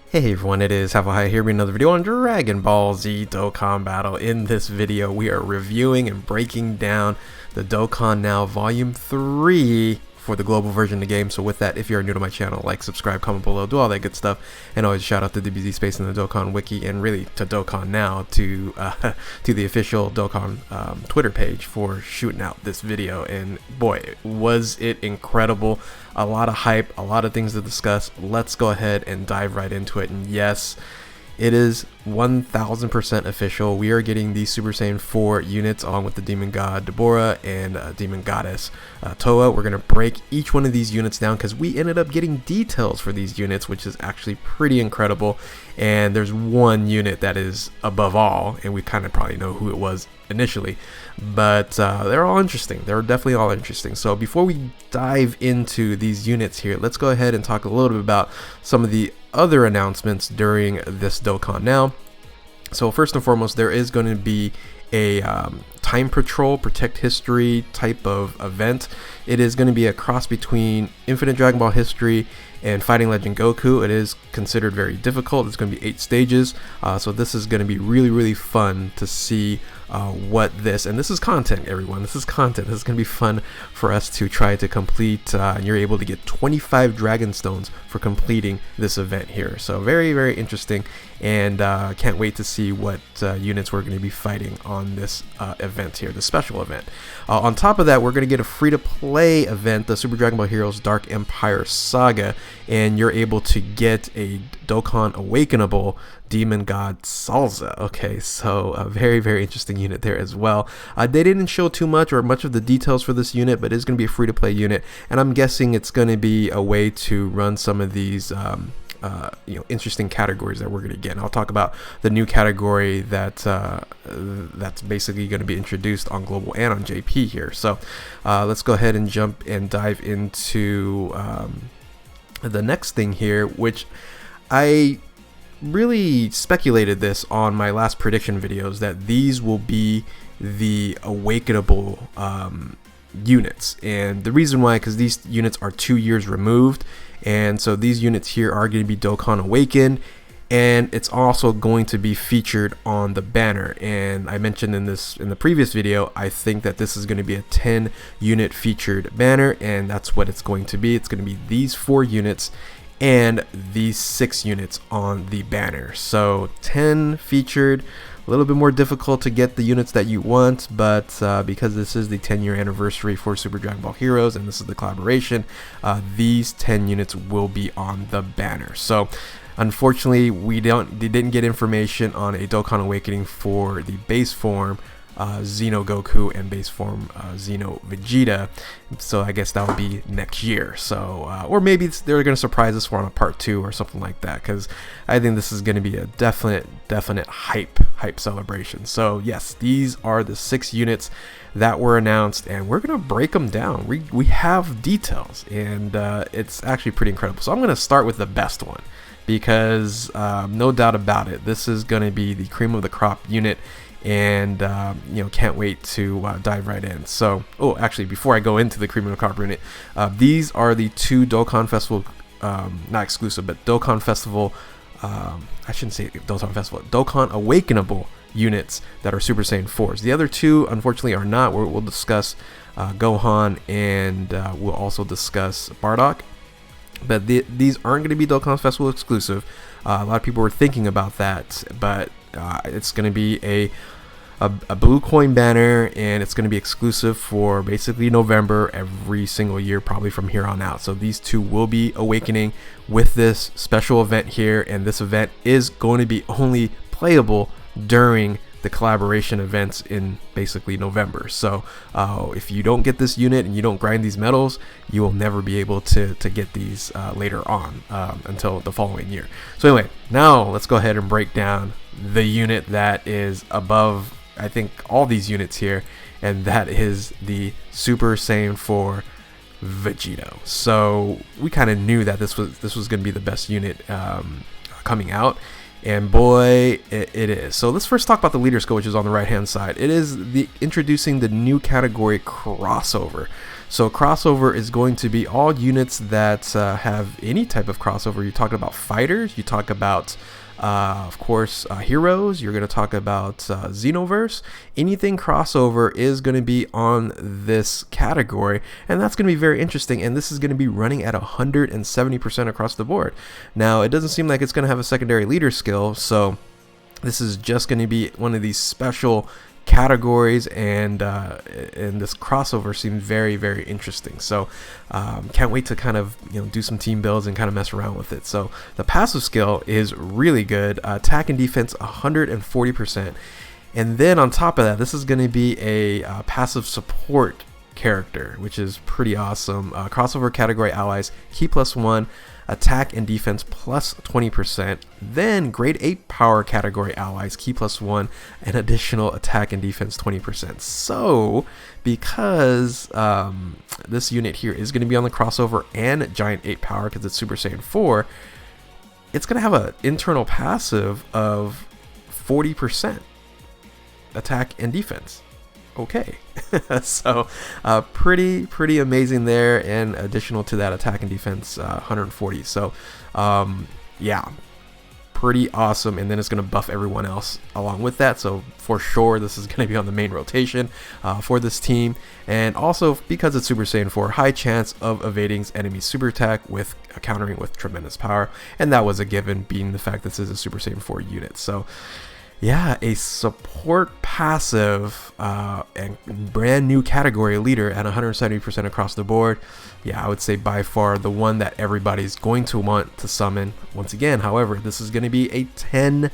Hey everyone, it is High here with another video on Dragon Ball Z Dokkan Battle. In this video, we are reviewing and breaking down the Dokkan Now Volume 3 for the global version of the game. So with that, if you're new to my channel, like, subscribe, comment below, do all that good stuff. And always shout out to DBZ Space and the Dokkan Wiki, and really to Dokkan Now, to the official Dokkan Twitter page for shooting out this video. And boy, was it incredible. A lot of hype, a lot of things to discuss. Let's go ahead and dive right into it. And yes, it is 1000% official. We are getting the Super Saiyan 4 units on with the Demon God Deborah and Demon Goddess Toa. We're going to break each one of these units down because we ended up getting details for these units, which is actually pretty incredible. And there's one unit that is above all, and we kind of probably know who it was initially, but they're all interesting. They're definitely all interesting. So before we dive into these units here, let's go ahead and talk a little bit about some of the other announcements during this Dokkan Now. So first and foremost, there is going to be a time patrol, protect history type of event. It is going to be a cross between Infinite Dragon Ball History and Fighting Legend Goku. It is considered very difficult. It's going to be 8 stages, so this is going to be really fun to see what this, and this is content, everyone. This is content. This is going to be fun for us to try to complete. And you're able to get 25 Dragon Stones for completing this event here. So very interesting, and can't wait to see what units we're going to be fighting on this event here, the special event. On top of that, we're going to get a free-to-play event, the Super Dragon Ball Heroes Dark Empire Saga, and you're able to get a Dokkan Awakenable Demon God Salsa. Okay, so a very interesting unit there as well. They didn't show too much or much of the details for this unit, but it's going to be a free-to-play unit, and I'm guessing it's going to be a way to run some of these interesting categories that we're going to get. And I'll talk about the new category that that's basically going to be introduced on global and on JP here. So let's go ahead and jump and dive into the next thing here, which I really speculated this on my last prediction videos, that these will be the Awakenable units. And the reason why, because these units are 2 years removed, and so these units here are going to be Dokkan Awakened, and it's also going to be featured on the banner. And I mentioned in the previous video, I think that this is going to be a 10 unit featured banner, and that's what it's going to be. It's going to be these 4 units and these 6 units on the banner. So 10 featured, a little bit more difficult to get the units that you want, but because this is the 10-year anniversary for Super Dragon Ball Heroes and this is the collaboration, these 10 units will be on the banner. So unfortunately, they didn't get information on a Dokkan Awakening for the base form Xeno Goku and base form Xeno Vegeta, so I guess that will be next year. So or maybe they're going to surprise us for on a part 2 or something like that, because I think this is going to be a definite hype celebration. So yes, these are the 6 units that were announced, and we're going to break them down. We have details, and it's actually pretty incredible. So I'm going to start with the best one, because no doubt about it, this is going to be the cream of the crop unit. And can't wait to dive right in. So actually, before I go into the cream of the crop unit, these are the 2 Dokkan Festival, not exclusive, but Dokkan Festival, I shouldn't say Dokkan Festival, Dokkan Awakenable units that are Super Saiyan 4s. The other 2 unfortunately are not. We'll discuss Gohan, and we'll also discuss Bardock, but these aren't going to be Dokkan Festival exclusive. A lot of people were thinking about that, but it's going to be a blue coin banner, and it's going to be exclusive for basically November every single year, probably from here on out. So these 2 will be awakening with this special event here, and this event is going to be only playable during the collaboration events in basically November. So if you don't get this unit and you don't grind these medals, you will never be able to get these later on until the following year. So anyway, now let's go ahead and break down the unit that is above, I think, all these units here, and that is the Super Saiyan 4 Vegito. So we kind of knew that this was going to be the best unit coming out, and boy, it is. So let's first talk about the leader skill, which is on the right hand side. It is introducing the new category crossover. So crossover is going to be all units that have any type of crossover. You talk about fighters, you talk about of course heroes, you're going to talk about Xenoverse. Anything crossover is going to be on this category, and that's going to be very interesting, and this is going to be running at 170% across the board. Now it doesn't seem like it's going to have a secondary leader skill, so this is just going to be one of these special categories, and this crossover seems very, very interesting. So can't wait to kind of do some team builds and kind of mess around with it. So the passive skill is really good, attack and defense 140%, and then on top of that, this is going to be a passive support character, which is pretty awesome. Crossover category allies key +1, attack and defense plus 20%, then grade 8 power category allies key +1, and additional attack and defense 20%. So because this unit here is going to be on the crossover and giant 8 power because it's Super Saiyan 4, it's going to have an internal passive of 40% attack and defense. Okay. So pretty amazing there, and additional to that, attack and defense 140. So yeah, pretty awesome. And then it's going to buff everyone else along with that, so for sure this is going to be on the main rotation for this team. And also, because it's Super Saiyan 4, high chance of evading enemy super attack with countering with tremendous power, and that was a given, being the fact this is a Super Saiyan 4 unit. So yeah, a support passive and brand new category leader at 170% across the board. Yeah, I would say by far the one that everybody's going to want to summon. Once again, however, this is going to be a 10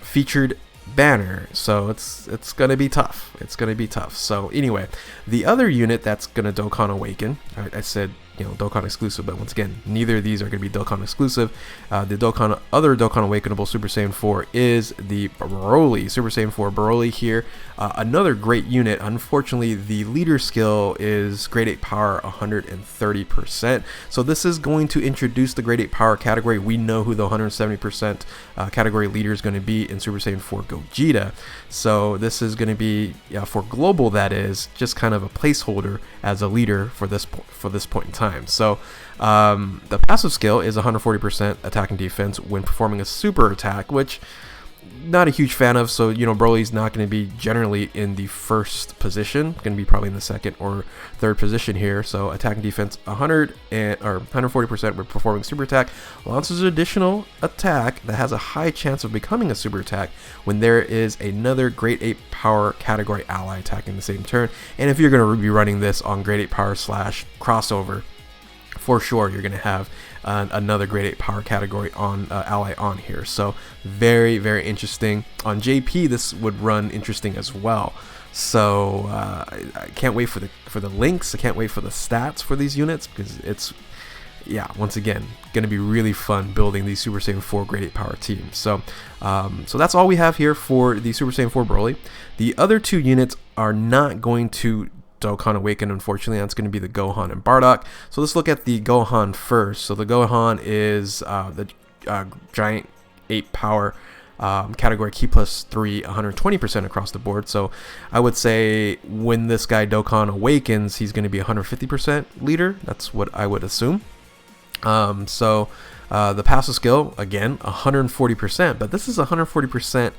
featured banner, so it's going to be tough. It's going to be tough. So anyway, the other unit that's going to Dokkan Awaken, I said Dokkan exclusive, but once again, neither of these are going to be Dokkan exclusive. The other Dokkan Awakenable Super Saiyan 4 is the Broly, Super Saiyan 4 Broly here. Another great unit. Unfortunately, the leader skill is grade 8 power 130%. So this is going to introduce the grade 8 power category. We know who the 170% category leader is going to be in Super Saiyan 4 Gogeta. So this is going to be, for global, that is just kind of a placeholder as a leader for this point in time. So the passive skill is 140% attack and defense when performing a super attack, which not a huge fan of. So Broly's not going to be generally in the first position, going to be probably in the second or third position here. So attack and defense 140% when performing super attack, launches an additional attack that has a high chance of becoming a super attack when there is another grade 8 power category ally attacking the same turn. And if you're going to be running this on grade 8 power / crossover, for sure you're going to have another grade 8 power category on ally on here. So very, very interesting. On JP, this would run interesting as well. So I can't wait for the links. I can't wait for the stats for these units, because it's, yeah, once again, going to be really fun building these Super Saiyan 4 grade 8 power teams. So so that's all we have here for the Super Saiyan 4 Broly. The other two units are not going to Dokkan Awaken, unfortunately. That's going to be the Gohan and Bardock. So let's look at the Gohan first. So the Gohan is the giant 8 power category key +3, 120% across the board. So I would say when this guy Dokkan Awakens, he's going to be 150% leader. That's what I would assume. So the passive skill, again, 140%, but this is 140%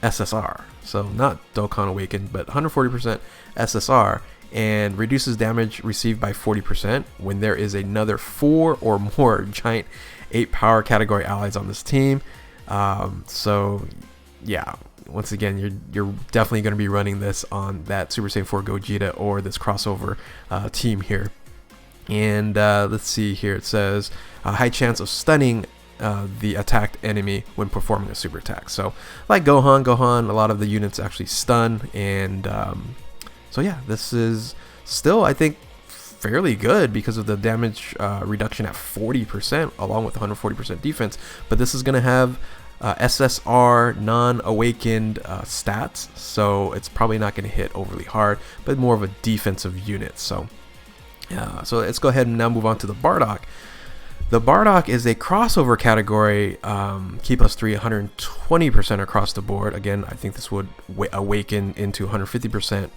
SSR. So not Dokkan Awaken, but 140% SSR, and reduces damage received by 40% when there is another 4 or more giant 8 power category allies on this team. So yeah, once again, you're definitely going to be running this on that Super Saiyan 4 Gogeta or this crossover team here. And let's see here, it says a high chance of stunning the attacked enemy when performing a super attack. So like Gohan, a lot of the units actually stun, and so yeah, this is still, I think, fairly good because of the damage reduction at 40% along with 140% defense. But this is going to have SSR non-awakened stats, so it's probably not going to hit overly hard, but more of a defensive unit. So yeah, so let's go ahead and now move on to the Bardock. The Bardock is a crossover category, key +3, 120% across the board. Again, I think this would awaken into 150%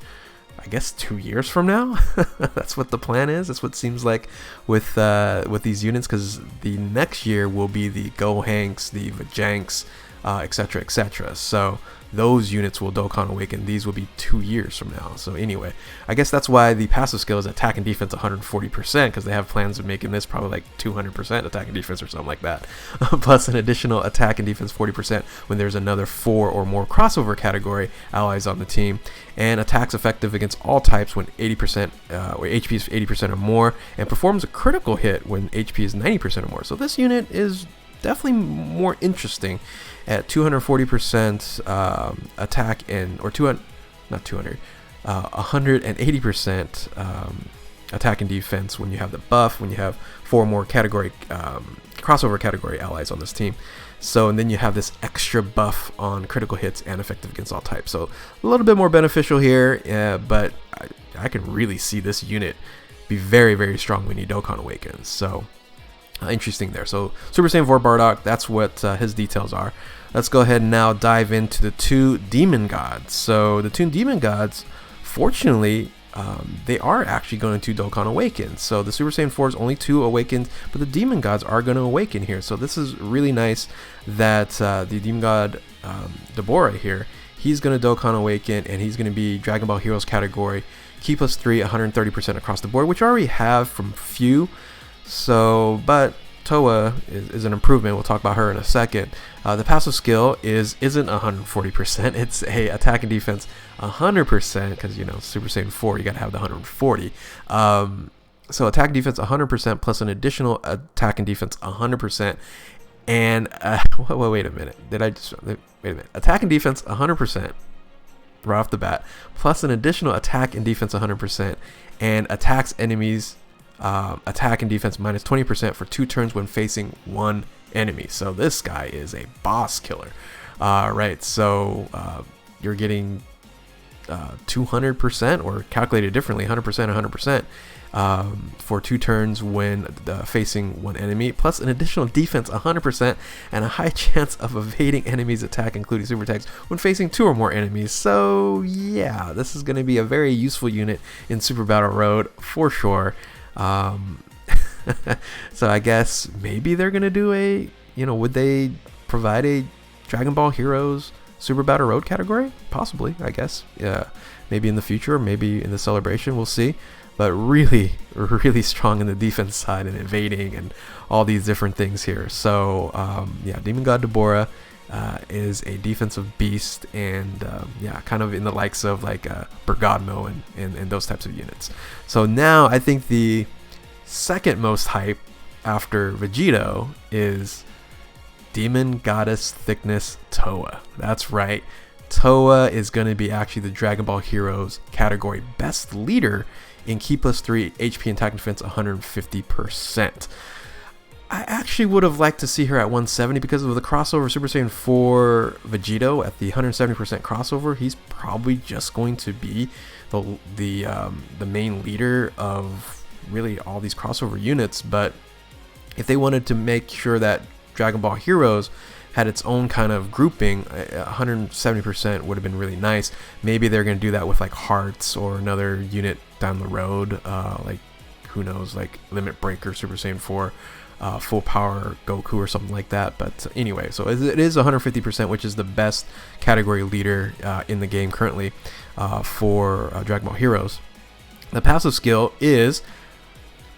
I guess 2 years from now. That's what the plan is. That's what it seems like with these units, because the next year will be the Gohanks, the Vajanks, etc., etc. So those units will Dokkan Awaken. These will be 2 years from now. So anyway, I guess that's why the passive skill is attack and defense 140%, because they have plans of making this probably like 200% attack and defense or something like that. Plus an additional attack and defense 40% when there's another 4 or more crossover category allies on the team. And attacks effective against all types when 80% or HP is 80% or more, and performs a critical hit when HP is 90% or more. So this unit is definitely more interesting at 240% attack and, or 200, not 200, 180% attack and defense when you have the buff, when you have 4 more category crossover category allies on this team. So, and then you have this extra buff on critical hits and effective against all types. So a little bit more beneficial here, but I can really see this unit be very, very strong when you Dokkan Awakens. So interesting there. So Super Saiyan 4 Bardock, that's what his details are. Let's go ahead and now dive into the 2 demon gods. So the 2 demon gods, fortunately, they are actually going to Dokkan Awaken. So the Super Saiyan 4 is only 2 awakened, but the demon gods are going to awaken here. So this is really nice that the demon god Deborah here, he's going to Dokkan Awaken, and he's going to be Dragon Ball Heroes category, Ki plus 3, 130% across the board, which I already have from few. So, but Toa is an improvement. We'll talk about her in a second. The passive skill isn't 140%. It's a attack and defense 100%, because you know Super Saiyan 4 you gotta have the 140. So attack and defense 100% plus an additional attack and defense 100%. And wait a minute. Wait a minute. Attack and defense 100% right off the bat, plus an additional attack and defense 100%, and attacks enemies. Attack and defense minus 20% for 2 turns when facing 1 enemy. So this guy is a boss killer. Right, so you're getting 200%, or calculated differently, 100%, 100% for 2 turns when facing 1 enemy, plus an additional defense 100% and a high chance of evading enemies' attack, including super attacks, when facing 2 or more enemies. So yeah, this is going to be a very useful unit in Super Battle Road for sure. So I guess maybe they're gonna do would they provide a Dragon Ball Heroes Super Battle Road category? Possibly, I guess. Yeah, maybe in the future, maybe in the celebration, we'll see. But really, really strong in the defense side and evading and all these different things here. So yeah, Demon God Deborah is a defensive beast, and yeah, kind of in the likes of like Bergadmo and those types of units. So now I think the second most hype after Vegito is Demon Goddess Thickness Toa. That's right, Toa is going to be actually the Dragon Ball Heroes category best leader in Ki plus 3 HP and attack and defense 150%. I actually would have liked to see her at 170 because of the crossover Super Saiyan 4 Vegito at the 170% crossover. He's probably just going to be the main leader of really all these crossover units. But if they wanted to make sure that Dragon Ball Heroes had its own kind of grouping, 170% would have been really nice. Maybe they're going to do that with like Hearts or another unit down the road, like who knows, like Limit Breaker Super Saiyan 4. Full power Goku or something like that. But anyway, so it is 150%, which is the best category leader in the game currently for Dragon Ball Heroes. The passive skill is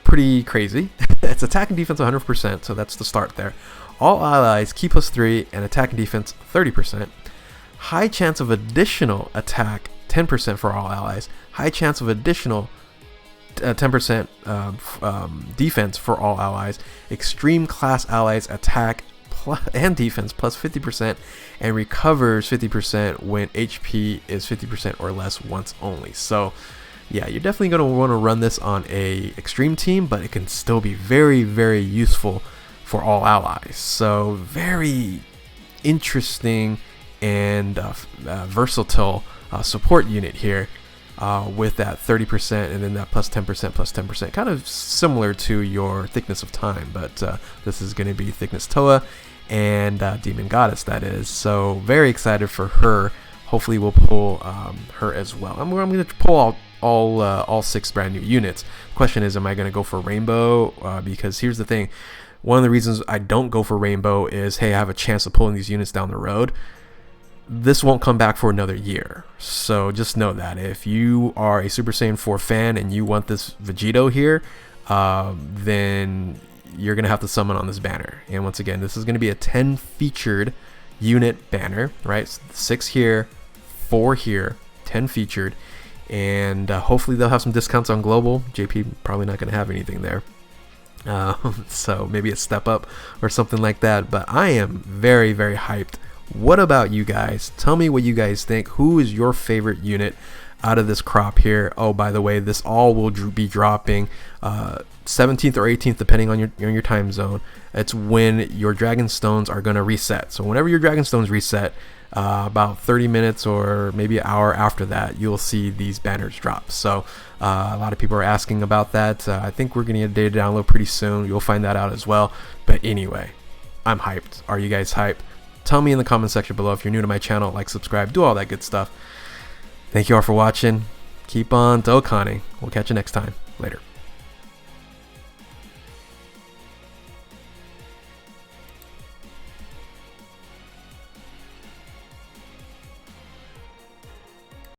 pretty crazy. It's attack and defense 100%, so that's the start there. All allies Ki plus 3 and attack and defense 30%. High chance of additional attack 10% for all allies. High chance of additional 10% defense for all allies. Extreme class allies attack and defense plus 50%, and recovers 50% when HP is 50% or less once only. So yeah, you're definitely going to want to run this on a extreme team, but it can still be very, very useful for all allies. So very interesting and versatile support unit here. With that 30% and then that plus 10%, kind of similar to your Thickness of Time, but this is going to be Thickness Toa and Demon Goddess, that is. So very excited for her. Hopefully we'll pull her as well. I'm going to pull all 6 brand new units. Question is, am I going to go for rainbow? Because here's the thing. One of the reasons I don't go for rainbow is, hey, I have a chance of pulling these units down the road. This won't come back for another year. So just know that if you are a Super Saiyan 4 fan and you want this Vegito here, then you're going to have to summon on this banner. And once again, this is going to be a 10 featured unit banner, right? 6 here, 4 here, 10 featured, and hopefully they'll have some discounts on global. JP probably not going to have anything there, so maybe a step up or something like that. But I am very, very hyped. What about you guys? Tell me what you guys think. Who is your favorite unit out of this crop here? Oh, by the way, this all will be dropping 17th or 18th, depending on your time zone. It's when your Dragon Stones are going to reset. So whenever your Dragon Stones reset, about 30 minutes or maybe an hour after that, you'll see these banners drop. So a lot of people are asking about that. I think we're going to get a data download pretty soon. You'll find that out as well. But anyway, I'm hyped. Are you guys hyped? Tell me in the comment section below. If you're new to my channel, like, subscribe, do all that good stuff. Thank you all for watching. Keep on Dokkaning. We'll catch you next time. Later.